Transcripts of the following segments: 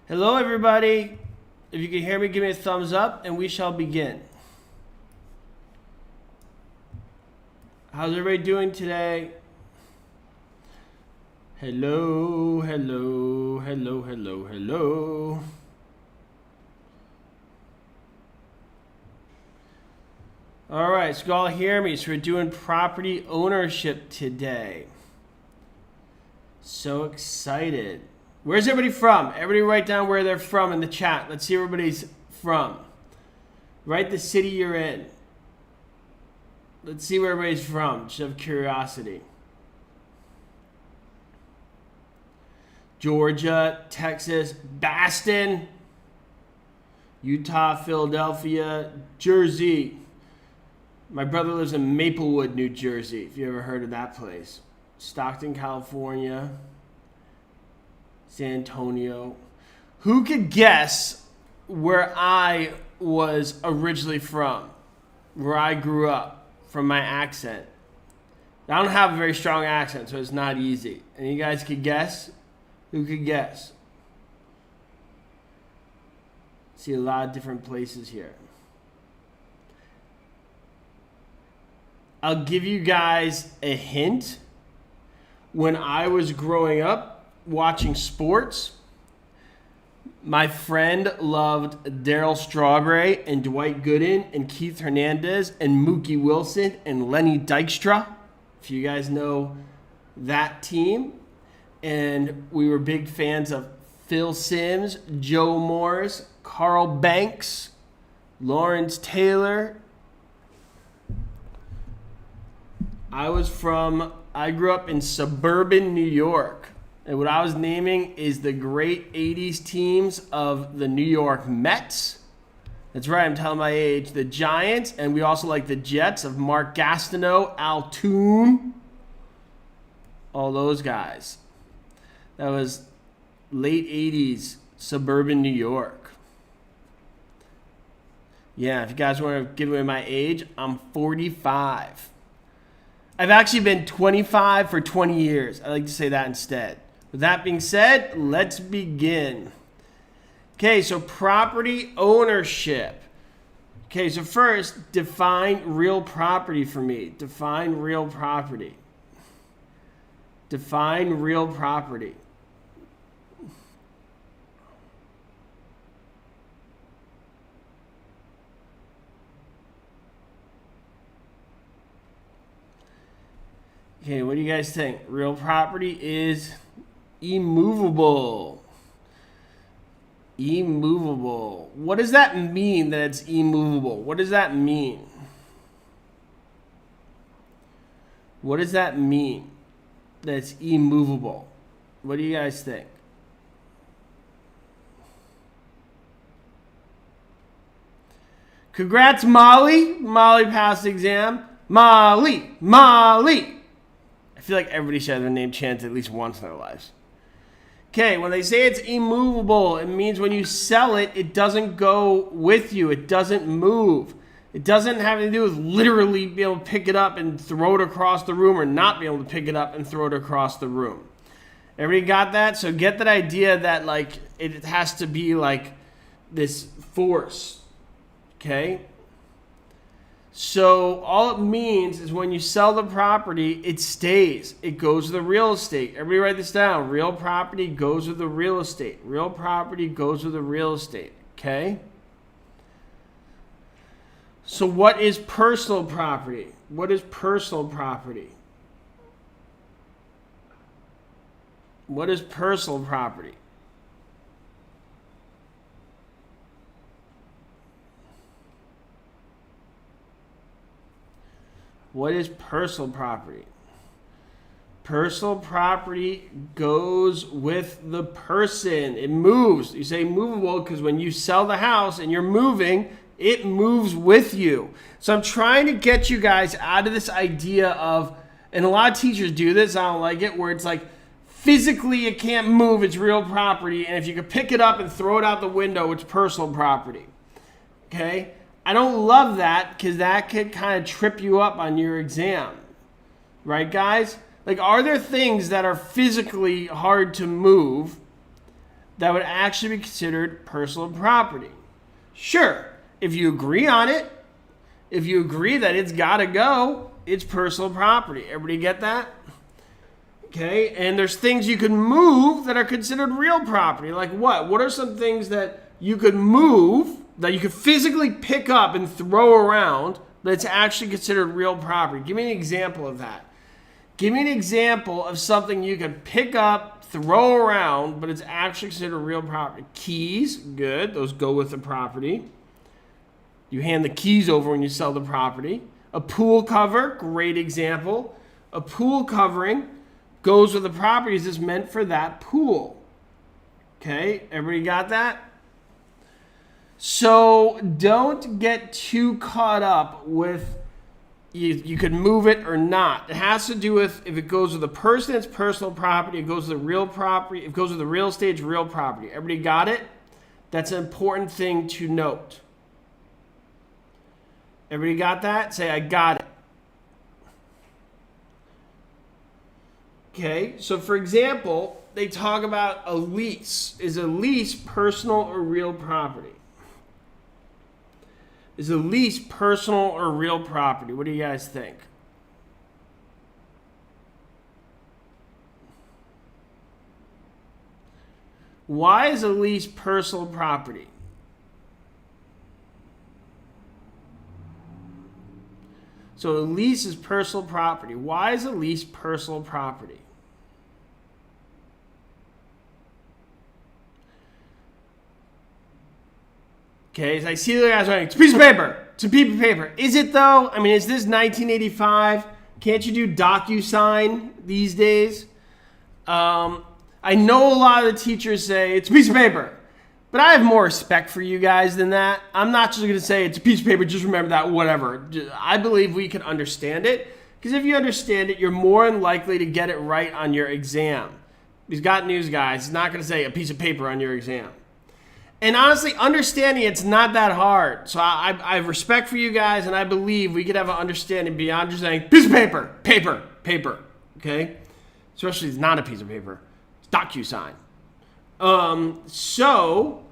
Hello, everybody. If you can hear me, give me a thumbs up, and we shall begin. How's everybody doing today? Hello, hello, hello, hello, hello. All right, so you all hear me. So we're doing property ownership today. So excited. Where's everybody from? Everybody write down where they're from in the chat. Let's see where everybody's from. Write the city you're in. Let's see where everybody's from, just out of curiosity. Georgia, Texas, Boston, Utah, Philadelphia, Jersey. My brother lives in Maplewood, New Jersey, if you ever heard of that place. Stockton, California. San Antonio. Who could guess where I was originally from? Where I grew up from my accent? I don't have a very strong accent, so it's not easy. And you guys could guess? Who could guess? See a lot of different places here. I'll give you guys a hint. When I was growing up, watching sports, my friend loved Darryl Strawberry and Dwight Gooden and Keith Hernandez and Mookie Wilson and Lenny Dykstra, if you guys know that team. And we were big fans of Phil Simms, Joe Morris, Carl Banks, Lawrence Taylor. I grew up in suburban New York. And what I was naming is the great 80s teams of the New York Mets. That's right, I'm telling my age. The Giants, and we also like the Jets of Mark Gastineau, Al Toon. All those guys. That was late 80s suburban New York. Yeah, if you guys want to give away my age, I'm 45. I've actually been 25 for 20 years. I like to say that instead. With that being said, let's begin. Okay, so property ownership. Okay, so first, define real property for me. Define real property. Define real property. Okay, what do you guys think? Real property is immovable. Immovable. What does that mean that it's immovable? What does that mean? What does that mean that it's immovable? What do you guys think? Congrats, Molly. Molly passed the exam. Molly. Molly. I feel like everybody should have their name chanted at least once in their lives. Okay, when they say it's immovable, it means when you sell it, it doesn't go with you. It doesn't move. It doesn't have to do with literally being able to pick it up and throw it across the room or not be able to pick it up and throw it across the room. Everybody got that? So get that idea that like it has to be like this force. Okay? So all it means is when you sell the property, it stays. It goes with the real estate. Everybody write this down. Real property goes with the real estate. Real property goes with the real estate. Okay? So what is personal property? What is personal property? What is personal property? What is personal property? Personal property goes with the person. It moves. You say movable because when you sell the house and you're moving, it moves with you. So I'm trying to get you guys out of this idea of, and a lot of teachers do this, I don't like it, where it's like physically it can't move, it's real property, and if you can pick it up and throw it out the window, it's personal property. Okay? I don't love that because that could kind of trip you up on your exam. Right, guys? Like, are there things that are physically hard to move that would actually be considered personal property. Sure, if you agree on it, if you agree that it's got to go, it's personal property. Everybody get that? Okay, and there's things you can move that are considered real property. Like what? What are some things that you could move, that you could physically pick up and throw around, that's actually considered real property? Give me an example of that. Give me an example of something you could pick up, throw around, but it's actually considered real property. Keys, good. Those go with the property. You hand the keys over when you sell the property. A pool cover, great example. A pool covering goes with the property. Is this meant for that pool? Okay, everybody got that? So don't get too caught up with you could move it or not. It has to do with if it goes with a person, it's personal property. If it goes with the real property, if it goes with the real estate, it's real property. Everybody got it? That's an important thing to note. Everybody got that? Say, I got it. Okay, so for example, they talk about a lease. Is a lease personal or real property? Is a lease personal or real property? What do you guys think? Why is a lease personal property? So a lease is personal property. Why is a lease personal property? Okay, so I see the guys writing, it's a piece of paper. It's a piece of paper. Is it though? I mean, is this 1985? Can't you do DocuSign these days? I know a lot of the teachers say it's a piece of paper, but I have more respect for you guys than that. I'm not just going to say it's a piece of paper, just remember that, whatever. I believe we can understand it, because if you understand it, you're more than likely to get it right on your exam. He's got news, guys. He's not going to say a piece of paper on your exam. And honestly, understanding it's not that hard. So I have respect for you guys, and I believe we could have an understanding beyond just saying piece of paper, paper, okay? Especially if it's not a piece of paper. It's DocuSign. So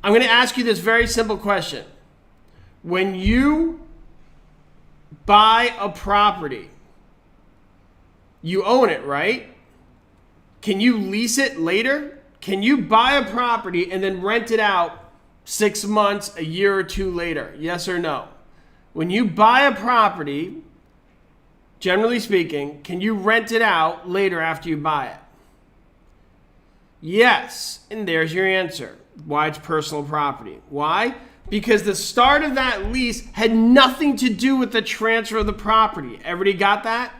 I'm going to ask you this very simple question. When you buy a property, you own it, right? Can you lease it later? Can you buy a property and then rent it out 6 months, a year or two later? Yes or no? When you buy a property, generally speaking, can you rent it out later after you buy it? Yes, and there's your answer. Why it's personal property. Why? Because the start of that lease had nothing to do with the transfer of the property. Everybody got that?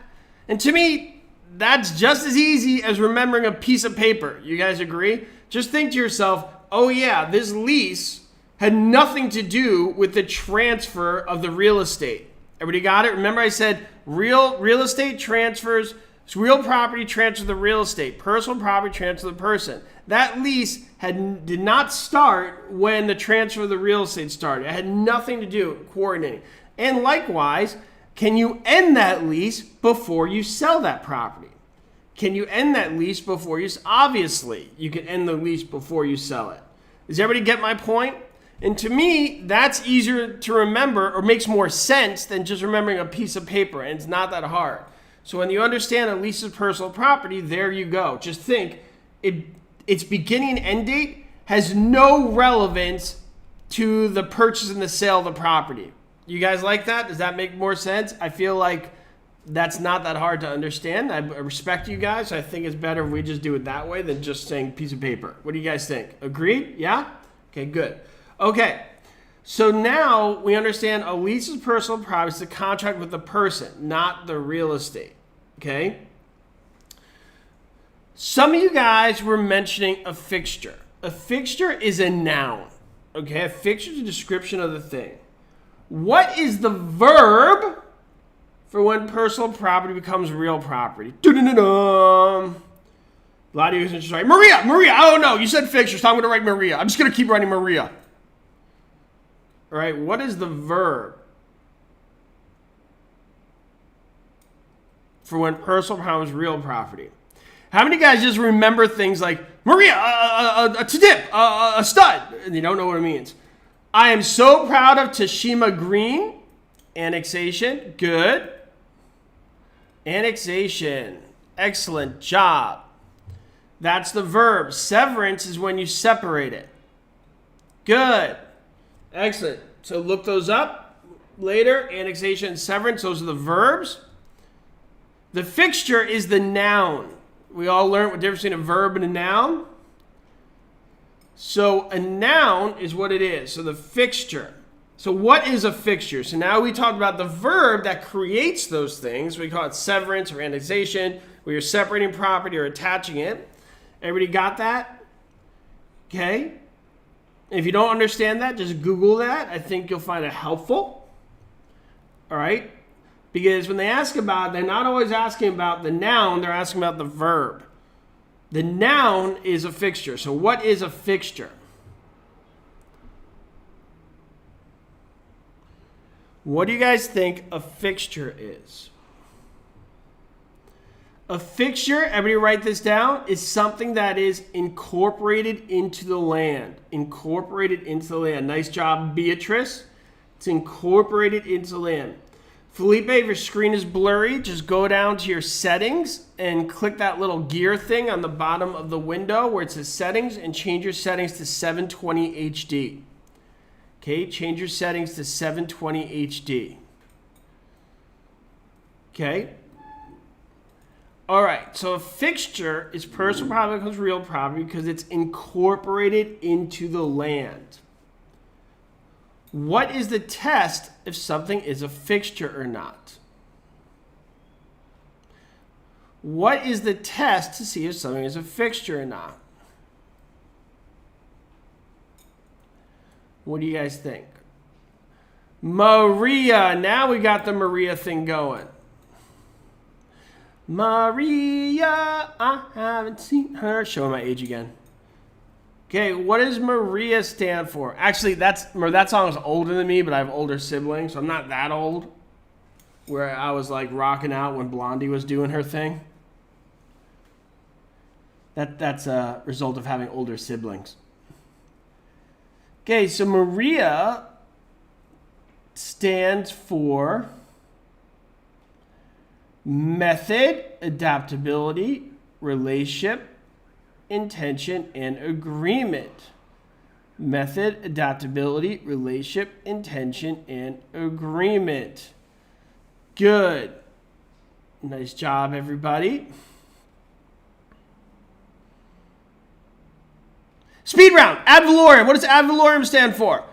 And to me, that's just as easy as remembering a piece of paper. You guys agree? Just think to yourself, oh yeah, this lease had nothing to do with the transfer of the real estate. Everybody got it? Remember I said real estate transfers, real property transfers the real estate, personal property transfers the person. That lease did not start when the transfer of the real estate started. It had nothing to do with coordinating. And likewise, can you end that lease before you sell that property? Can you end that lease before you... Obviously, you can end the lease before you sell it. Does everybody get my point? And to me, that's easier to remember, or makes more sense than just remembering a piece of paper, and it's not that hard. So when you understand a lease is personal property, there you go. Just think, its beginning and end date has no relevance to the purchase and the sale of the property. You guys like that? Does that make more sense? I feel like that's not that hard to understand. I respect you guys. I think it's better if we just do it that way than just saying piece of paper. What do you guys think? Agreed? Yeah? Okay, good. Okay, so now we understand a lease is personal property. It's a contract with the person, not the real estate. Okay? Some of you guys were mentioning a fixture. A fixture is a noun. Okay? A fixture is a description of the thing. What is the verb for when personal property becomes real property? Dun-dun-dun-dun. A lot of you are just writing, Maria. Oh no, you said fixture, so I'm going to write Maria. I'm just going to keep writing Maria. All right, what is the verb for when personal property becomes real property? How many guys just remember things like Maria, a tip, a stud, and you don't know what it means? I am so proud of Tashima Green. Annexation, good. Annexation, excellent job. That's the verb. Severance is when you separate it. Good. Excellent. So look those up later. Annexation and severance, those are the verbs. The fixture is the noun. We all learned what the difference between a verb and a noun. So a noun is what it is. So the fixture. So what is a fixture? So now we talked about the verb that creates those things. We call it severance or annexation, where you're separating property or attaching it. Everybody got that? Okay. If you don't understand that, just Google that. I think you'll find it helpful. All right? Because when they ask about it, they're not always asking about the noun, they're asking about the verb. The noun is a fixture. So what is a fixture? What do you guys think a fixture is? A fixture, everybody write this down, is something that is incorporated into the land. Incorporated into the land. Nice job, Beatrice. It's incorporated into the land. Felipe, if your screen is blurry, just go down to your settings and click that little gear thing on the bottom of the window where it says settings and change your settings to 720 HD. Okay, change your settings to 720 HD. Okay. All right, so a fixture is personal property becomes real property because it's incorporated into the land. What is the test if something is a fixture or not? What is the test to see if something is a fixture or not? What do you guys think? Maria, now we got the Maria thing going. Maria, I haven't seen her. Showing my age again. Okay, what does Maria stand for? Actually, that song is older than me, but I have older siblings, so I'm not that old. Where I was like rocking out when Blondie was doing her thing. That's a result of having older siblings. Okay, so Maria stands for method, adaptability, relationship, intention, and agreement. Method, adaptability, relationship, intention, and agreement. Good. Nice job, everybody. Speed round. Ad valorem. What does ad valorem stand for?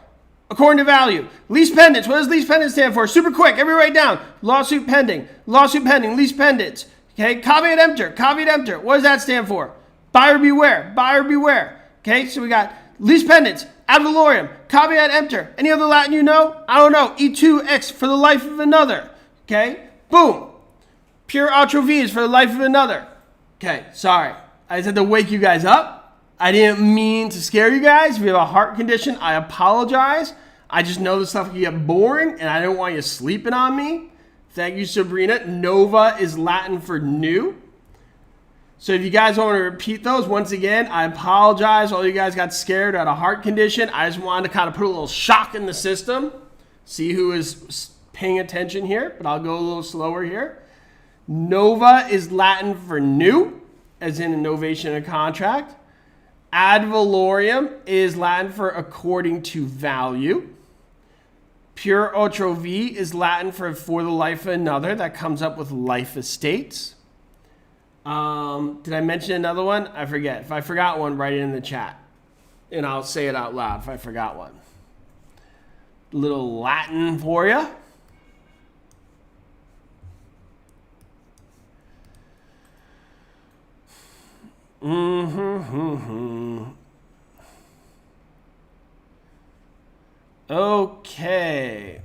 According to value. Lease pendants. What does lease pendants stand for? Super quick. Everybody write down. Lawsuit pending. Lawsuit pending. Lease pendants. Okay. Caveat emptor. Caveat emptor. What does that stand for? Buyer beware. Buyer beware. Okay. So we got lease pendants. Ad valorem. Caveat emptor. Any other Latin you know? I don't know. E2X for the life of another. Okay. Boom. Pure outro V is for the life of another. Okay. Sorry. I just had to wake you guys up. I didn't mean to scare you guys. If you have a heart condition, I apologize. I just know this stuff can get boring, and I don't want you sleeping on me. Thank you, Sabrina. Nova is Latin for new. So if you guys want to repeat those, once again, I apologize. All you guys got scared or had a heart condition. I just wanted to kind of put a little shock in the system. See who is paying attention here, but I'll go a little slower here. Nova is Latin for new, as in a novation of contract. Ad valorem is Latin for according to value. Pure otro V is Latin for the life of another. That comes up with life estates. Did I mention another one? I forget. If I forgot one, write it in the chat. And I'll say it out loud if I forgot one. Little Latin for you. Okay.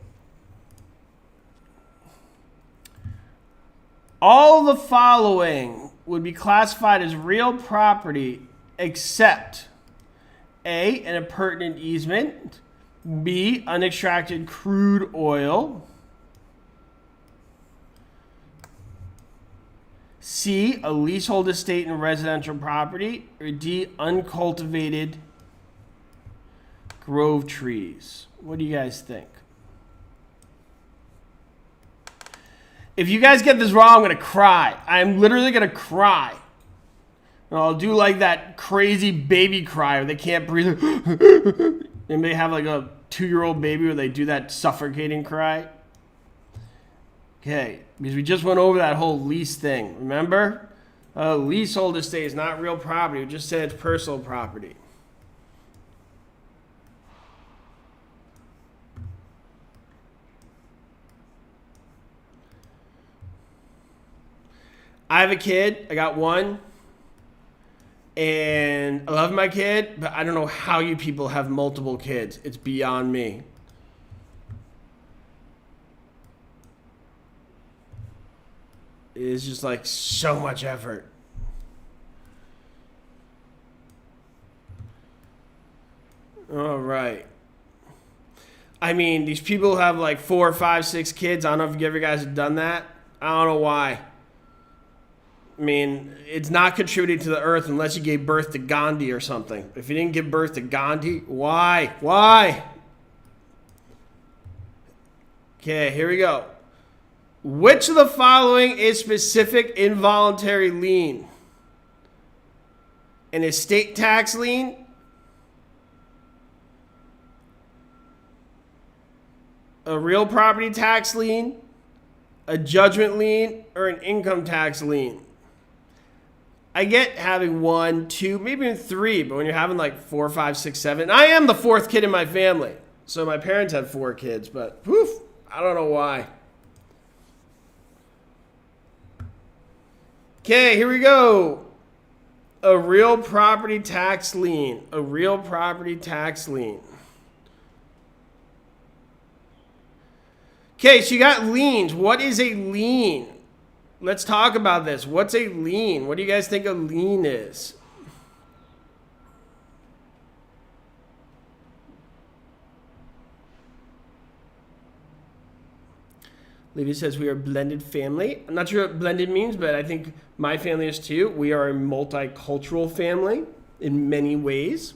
All the following would be classified as real property except A, an appurtenant easement, B, unextracted crude oil, C, a leasehold estate and residential property, or D, uncultivated grove trees? What do you guys think? If you guys get this wrong, I'm going to cry. I'm literally going to cry. And I'll do like that crazy baby cry where they can't breathe. And they have like a 2-year-old baby where they do that suffocating cry. Okay, because we just went over that whole lease thing. Remember? Leasehold estate is not real property. We just said it's personal property. I have a kid. I got one. And I love my kid, but I don't know how you people have multiple kids. It's beyond me. It's just like so much effort. All right. I mean, these people have like 4, 5, 6 kids. I don't know if you guys have done that. I don't know why. I mean, it's not contributing to the earth unless you gave birth to Gandhi or something. If you didn't give birth to Gandhi, why? Why? Okay, here we go. Which of the following is specific involuntary lien? An estate tax lien, a real property tax lien, a judgment lien, or an income tax lien? I get having 1, 2, maybe even 3, but when you're having like 4, 5, 6, 7, I am the 4th kid in my family. So my parents had 4 kids, but poof, I don't know why. Okay, here we go. A real property tax lien. A real property tax lien. Okay, so you got liens. What is a lien? Let's talk about this. What's a lien? What do you guys think a lien is? Levy says we are a blended family. I'm not sure what blended means, but I think my family is too. We are a multicultural family in many ways.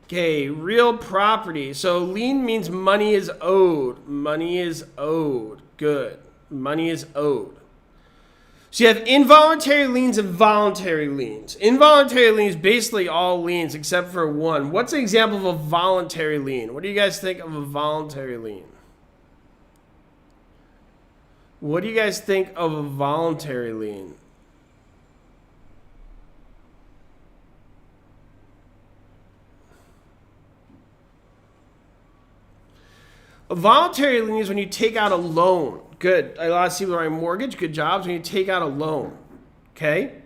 Okay, real property. So lien means money is owed. Money is owed. Good. Money is owed. So you have involuntary liens and voluntary liens. Involuntary liens, basically all liens except for one. What's an example of a voluntary lien? What do you guys think of a voluntary lien? What do you guys think of a voluntary lien? A voluntary lien is when you take out a loan. Good. A lot of people are on mortgage. Good jobs when you take out a loan. Okay?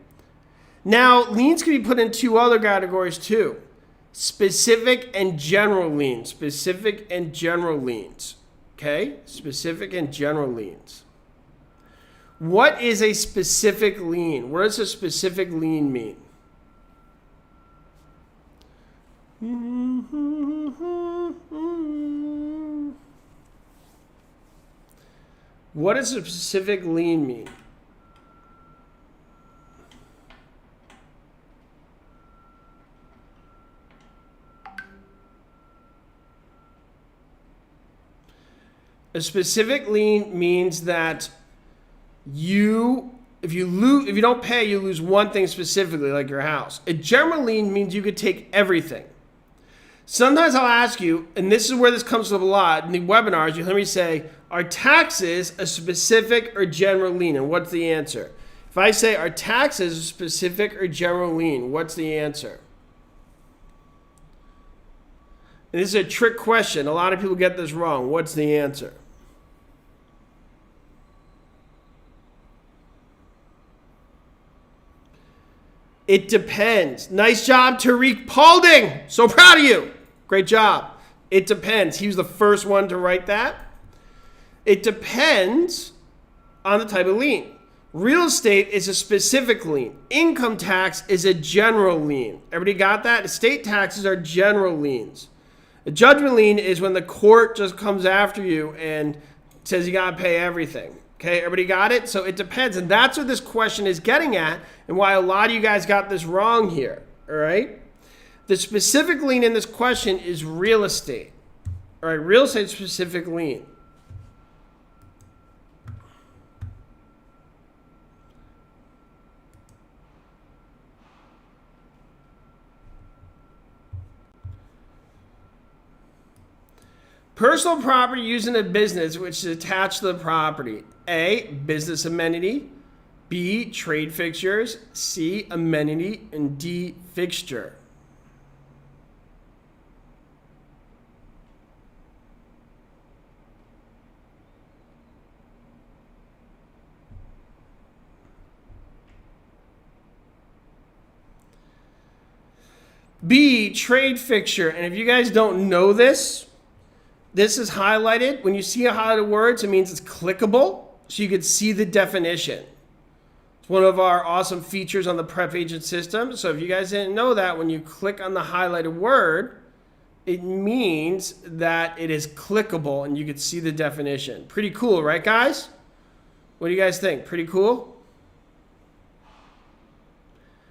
Now, liens can be put in 2 other categories too. Specific and general liens. Specific and general liens. Okay? Specific and general liens. What is a specific lien? What does a specific lien mean? What does a specific lien mean? A specific lien means that if you don't pay, you lose one thing specifically, like your house. A general lien means you could take everything. Sometimes I'll ask you, and this is where this comes up a lot in the webinars, you hear me say, are taxes a specific or general lien? And what's the answer? If I say, are taxes a specific or general lien? What's the answer? And this is a trick question. A lot of people get this wrong. What's the answer? It depends. Nice job, Tariq Paulding. So proud of you. Great job. It depends. He was the first one to write that. It depends on the type of lien. Real estate is a specific lien. Income tax is a general lien. Everybody got that? Estate taxes are general liens. A judgment lien is when the court just comes after you and It says you got to pay everything. Okay, everybody got it? So it depends. And that's what this question is getting at and why a lot of you guys got this wrong here. All right? The specific lien in this question is real estate. All right, real estate specific lien. Personal property used in a business which is attached to the property. A, business amenity. B, trade fixtures. C, amenity. And D, fixture. B, trade fixture. And if you guys don't know this, this is highlighted. When you see highlighted words, it means it's clickable, so you can see the definition. It's one of our awesome features on the Prep Agent system. So if you guys didn't know that, when you click on the highlighted word, it means that it is clickable and you can see the definition. Pretty cool, right, guys? What do you guys think? Pretty cool?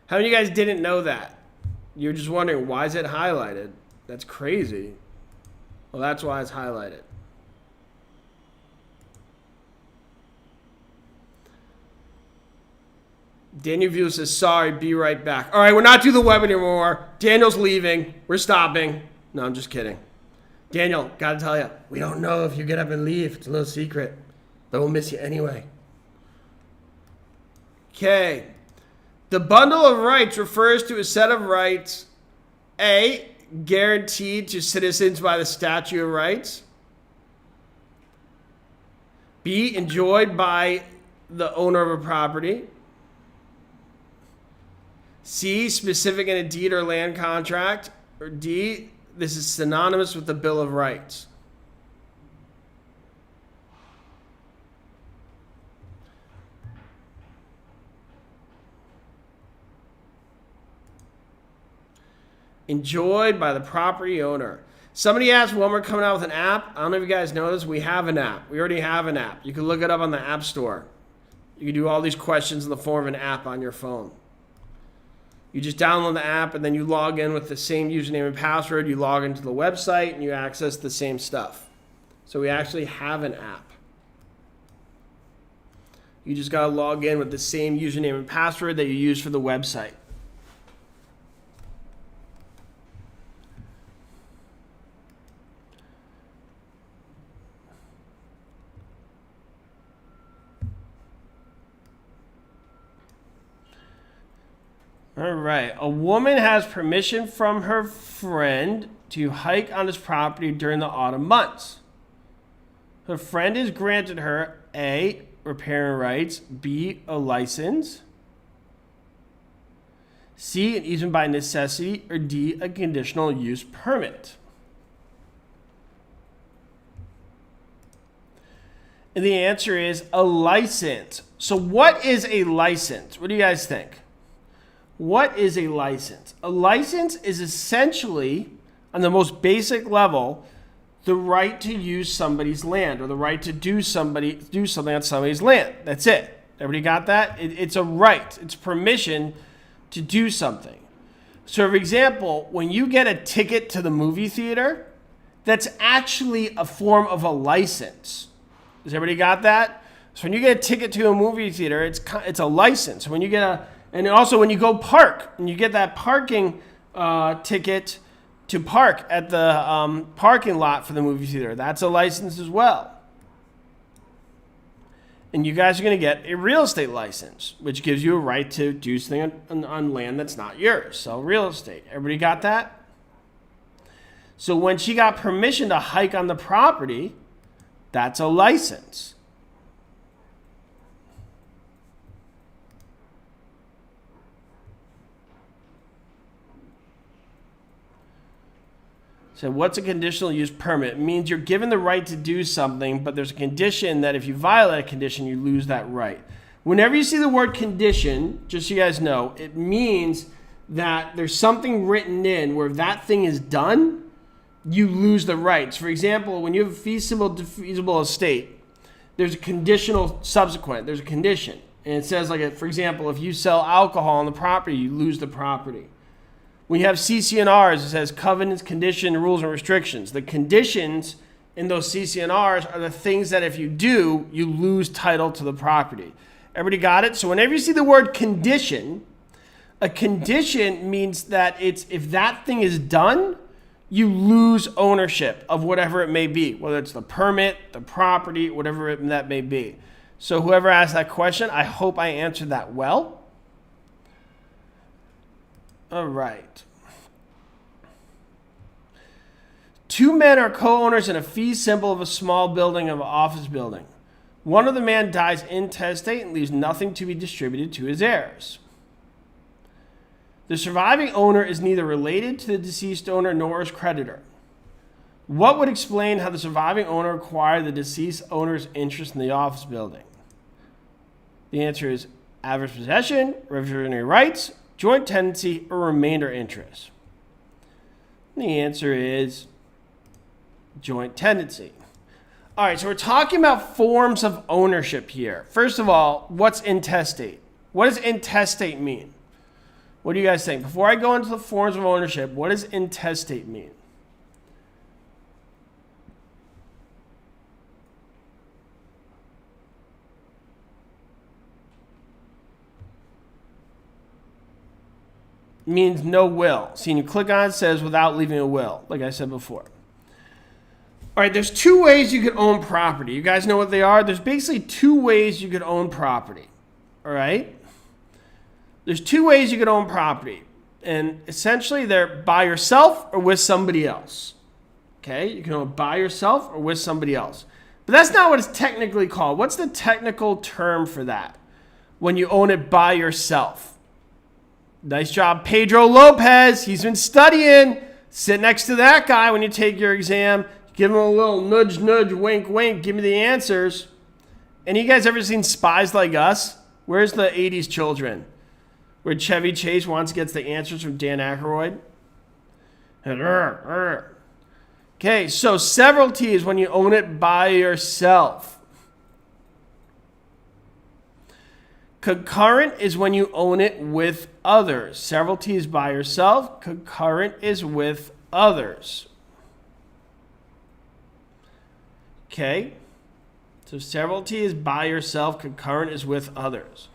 How many of you guys didn't know that? You're just wondering, why is it highlighted? That's crazy. Well, that's why it's highlighted. Daniel View says, sorry, be right back. All right, we're not doing the web anymore. Daniel's leaving. We're stopping. No, I'm just kidding. Daniel, got to tell you, we don't know if you get up and leave. It's a little secret, but we'll miss you anyway. Okay. The bundle of rights refers to a set of rights, A, guaranteed to citizens by the Statute of Rights. B, enjoyed by the owner of a property. C, specific in a deed or land contract. Or D, this is synonymous with the Bill of Rights. Enjoyed by the property owner. Somebody asked when we're coming out with an app. I don't know if you guys know this. We have an app. We already have an app. You can look it up on the App Store. You can do all these questions in the form of an app on your phone. You just download the app and then you log in with the same username and password. You log into the website and you access the same stuff. So we actually have an app. You just got to log in with the same username and password that you use for the website. All right. A woman has permission from her friend to hike on his property during the autumn months. Her friend has granted her A, riparian rights, B, a license, C, an easement by necessity, or D, a conditional use permit. And the answer is a license. So what is a license? What do you guys think? What is a license? A license is essentially, on the most basic level, the right to use somebody's land or the right to do something on somebody's land. That's it. Everybody got that? It's a right. It's permission to do something. So, for example, when you get a ticket to the movie theater, that's actually a form of a license. Has everybody got that? So when you get a ticket to a movie theater, it's a license. When you get and also when you go park and you get that parking ticket to park at the parking lot for the movie theater, that's a license as well. And you guys are going to get a real estate license, which gives you a right to do something on land that's not yours. So real estate. Everybody got that? So when she got permission to hike on the property, that's a license. So what's a conditional use permit? It means you're given the right to do something, but there's a condition that if you violate a condition, you lose that right. Whenever you see the word condition, just so you guys know, it means that there's something written in where if that thing is done, you lose the rights. For example, when you have a feasible estate, there's a conditional subsequent. There's a condition. And it says, like, for example, if you sell alcohol on the property, you lose the property. When you have CC&Rs, it says covenants, condition, rules, and restrictions. The conditions in those CC&Rs are the things that if you do, you lose title to the property. Everybody got it? So whenever you see the word condition, a condition means that it's if that thing is done, you lose ownership of whatever it may be, whether it's the permit, the property, whatever that may be. So whoever asked that question, I hope I answered that well. All right. Two men are co-owners in a fee simple of a small building of an office building. One of the men dies intestate and leaves nothing to be distributed to his heirs. The surviving owner is neither related to the deceased owner nor his creditor. What would explain how the surviving owner acquired the deceased owner's interest in the office building? The answer is adverse possession, reversionary rights, joint tenancy, or remainder interest. And the answer is joint tenancy. All right, so we're talking about forms of ownership here. First of all, what's intestate? What does intestate mean? What do you guys think? Before I go into the forms of ownership, what does intestate mean? Means no will. See, and you click on it, it says without leaving a will, like I said before. All right, there's two ways you could own property. You guys know what they are? There's basically two ways you could own property. All right? There's two ways you could own property. And essentially, they're by yourself or with somebody else. Okay? You can own by yourself or with somebody else. But that's not what it's technically called. What's the technical term for that? When you own it by yourself. Nice job, Pedro Lopez. He's been studying. Sit next to that guy when you take your exam. Give him a little nudge, nudge, wink, wink. Give me the answers. And you guys ever seen Spies Like Us? Where's the 80s children? Where Chevy Chase once gets the answers from Dan Aykroyd. Okay, so severalty is when you own it by yourself. Concurrent is when you own it with others. Severalty is by yourself. Concurrent is with others. Okay? So severalty is by yourself. Concurrent is with others.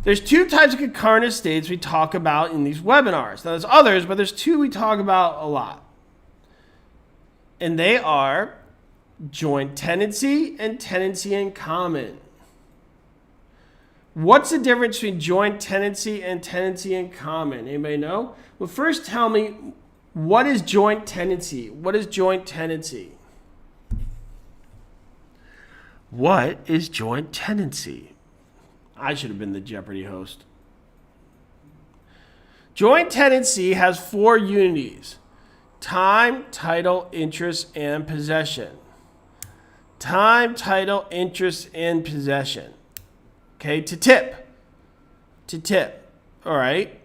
There's two types of concurrent estates we talk about in these webinars. Now, there's others, but there's two we talk about a lot. And they are joint tenancy and tenancy in common. What's the difference between joint tenancy and tenancy in common? Anybody know? Well, first tell me, what is joint tenancy? What is joint tenancy? What is joint tenancy? I should have been the Jeopardy host. Joint tenancy has four unities: time, title, interest, and possession. Time, title, interest, and possession. Okay, to tip. All right.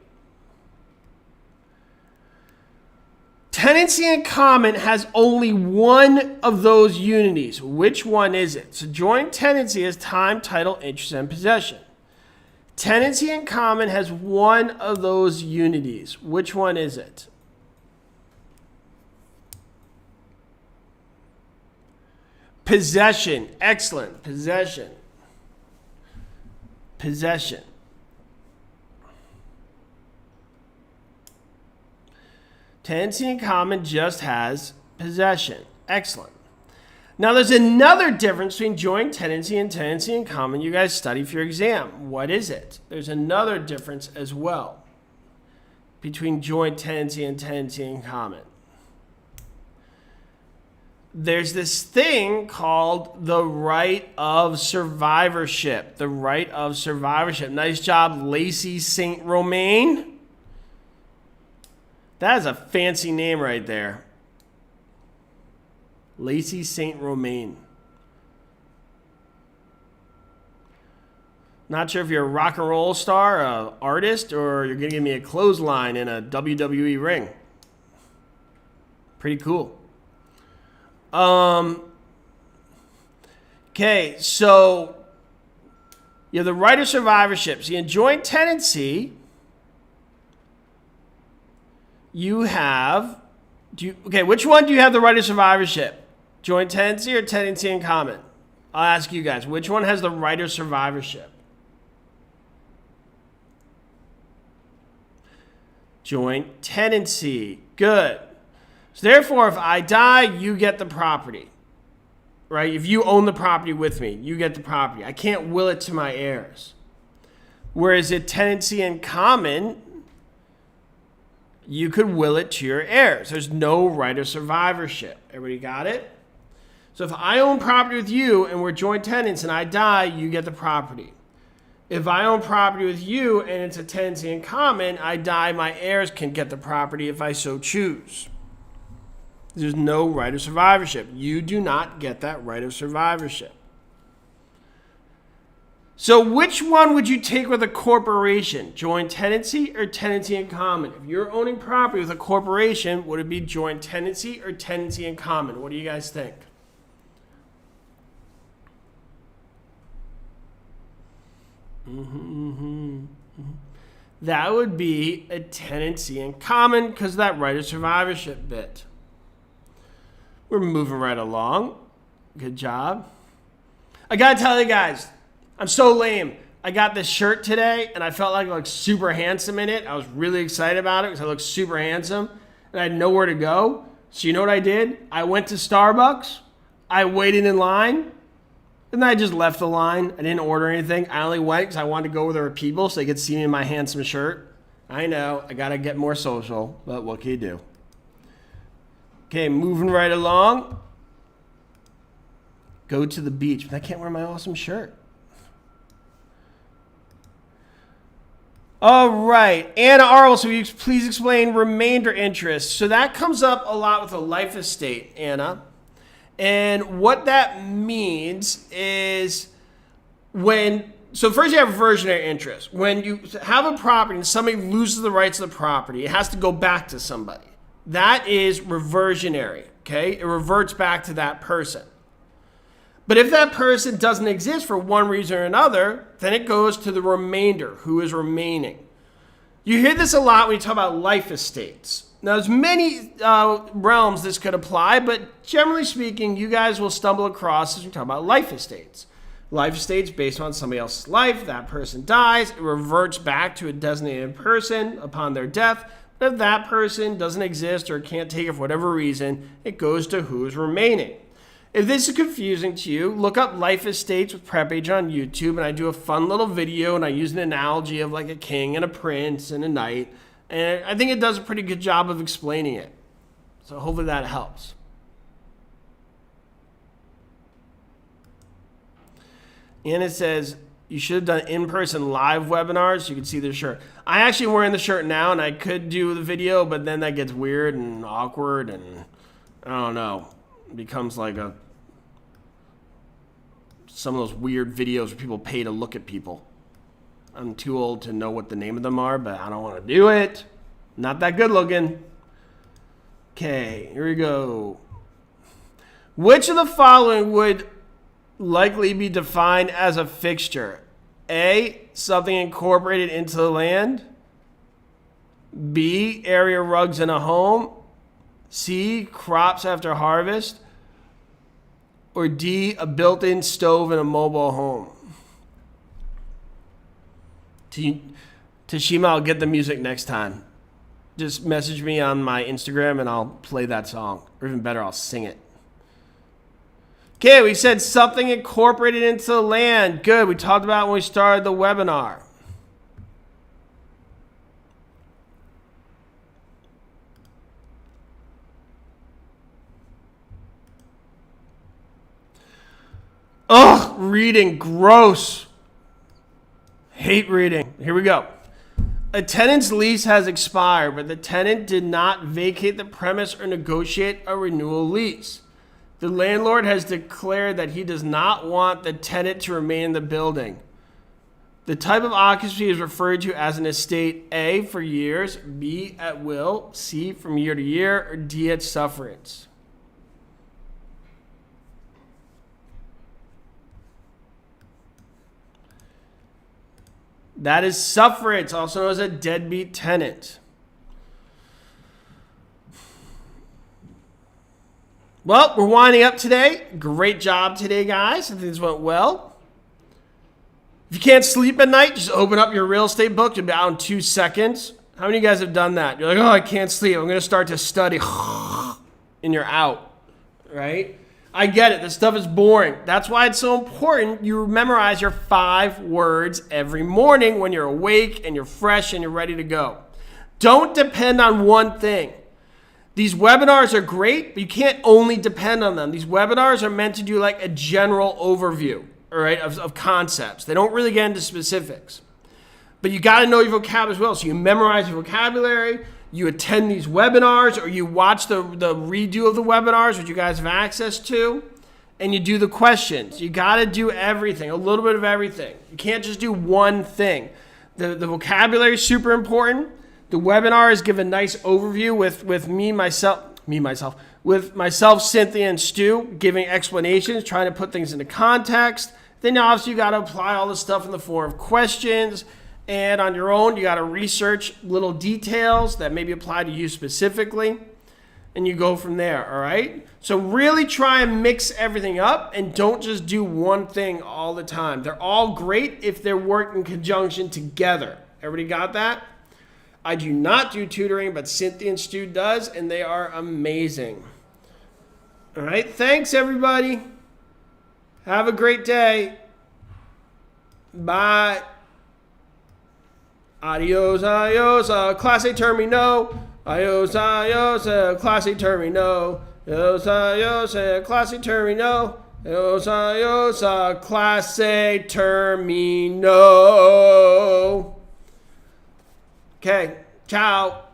Tenancy in common has only one of those unities. Which one is it? So joint tenancy has time, title, interest, and possession. Tenancy in common has one of those unities. Which one is it? Possession. Excellent. Possession. Tenancy in common just has possession. Excellent. Now there's another difference between joint tenancy and tenancy in common you guys study for your exam. What is it? There's another difference as well between joint tenancy and tenancy in common. There's this thing called the right of survivorship. The right of survivorship. Nice job, Lacey St. Romain. That is a fancy name right there. Lacey St. Romain. Not sure if you're a rock and roll star, an artist, or you're going to give me a clothesline in a WWE ring. Pretty cool. Okay, so you have the right of survivorship. So in joint tenancy, you have, which one do you have the right of survivorship? Joint tenancy or tenancy in common? I'll ask you guys, which one has the right of survivorship? Joint tenancy. Good. So therefore, if I die, you get the property. Right? If you own the property with me, you get the property. I can't will it to my heirs. Whereas a tenancy in common, you could will it to your heirs. There's no right of survivorship. Everybody got it? So if I own property with you and we're joint tenants and I die, you get the property. If I own property with you and it's a tenancy in common, I die, my heirs can get the property if I so choose. There's no right of survivorship. You do not get that right of survivorship. So which one would you take with a corporation? Joint tenancy or tenancy in common? If you're owning property with a corporation, would it be joint tenancy or tenancy in common? What do you guys think? That would be a tenancy in common because of that right of survivorship bit. We're moving right along. Good job. I gotta tell you guys, I'm so lame. I got this shirt today and I felt like I looked super handsome in it. I was really excited about it because I looked super handsome and I had nowhere to go. So you know what I did? I went to Starbucks. I waited in line. And then I just left the line. I didn't order anything. I only went because I wanted to go where there were people so they could see me in my handsome shirt. I know, I got to get more social, but what can you do? Okay, moving right along. Go to the beach, but I can't wear my awesome shirt. All right, Anna Arles, will you please explain remainder interest? So that comes up a lot with a life estate, Anna. And what that means is so first you have reversionary interest. When you have a property and somebody loses the rights of the property, it has to go back to somebody. That is reversionary, okay? It reverts back to that person. But if that person doesn't exist for one reason or another, then it goes to the remainder, who is remaining. You hear this a lot when you talk about life estates. Now, there's many realms this could apply, but generally speaking, you guys will stumble across as we talk about life estates. Life estates based on somebody else's life. That person dies. It reverts back to a designated person upon their death. But if that person doesn't exist or can't take it for whatever reason, it goes to who is remaining. If this is confusing to you, look up life estates with Prep Age on YouTube, and I do a fun little video, and I use an analogy of like a king and a prince and a knight. And I think it does a pretty good job of explaining it. So hopefully that helps. And it says, you should have done in-person live webinars so you could see the shirt. I actually am wearing the shirt now, and I could do the video, but then that gets weird and awkward, and I don't know. It becomes like some of those weird videos where people pay to look at people. I'm too old to know what the name of them are, but I don't want to do it. Not that good looking. Okay, here we go. Which of the following would likely be defined as a fixture? A, something incorporated into the land. B, area rugs in a home. C, crops after harvest. Or D, a built-in stove in a mobile home. Tashima, I'll get the music next time. Just message me on my Instagram and I'll play that song. Or even better, I'll sing it. Okay, we said something incorporated into the land. Good, we talked about when we started the webinar. Ugh, reading, gross. Hate reading. Here we go. A tenant's lease has expired, but the tenant did not vacate the premise or negotiate a renewal lease. The landlord has declared that he does not want the tenant to remain in the building. The type of occupancy is referred to as an estate: A, for years, B, at will, C, from year to year, or D, at sufferance. That is suffrage, also known as a deadbeat tenant. Well, we're winding up today. Great job today, guys. I think this went well. If you can't sleep at night, just open up your real estate book. You'll be out in 2 seconds. How many of you guys have done that? You're like, oh, I can't sleep. I'm going to start to study. And you're out, right? I get it. This stuff is boring. That's why it's so important you memorize your 5 words every morning when you're awake and you're fresh and you're ready to go. Don't depend on one thing. These webinars are great, but you can't only depend on them. These webinars are meant to do like a general overview, all right, of concepts. They don't really get into specifics. But you got to know your vocabulary as well. So you memorize your vocabulary, you attend these webinars, or you watch the redo of the webinars, which you guys have access to, and you do the questions. You got to do everything, a little bit of everything. You can't just do one thing. The vocabulary is super important. The webinar is give a nice overview with myself, Cynthia, and Stu, giving explanations, trying to put things into context. Then obviously you got to apply all this stuff in the form of questions. And on your own, you got to research little details that maybe apply to you specifically. And you go from there, all right? So really try and mix everything up and don't just do one thing all the time. They're all great if they're worked in conjunction together. Everybody got that? I do not do tutoring, but Cynthia and Stu does, and they are amazing. All right, thanks, everybody. Have a great day. Bye. Adios, adios, clase terminó. Adios, adios, clase terminó. Adios, adios, clase terminó. Adios, adios, clase terminó. Okay, ciao.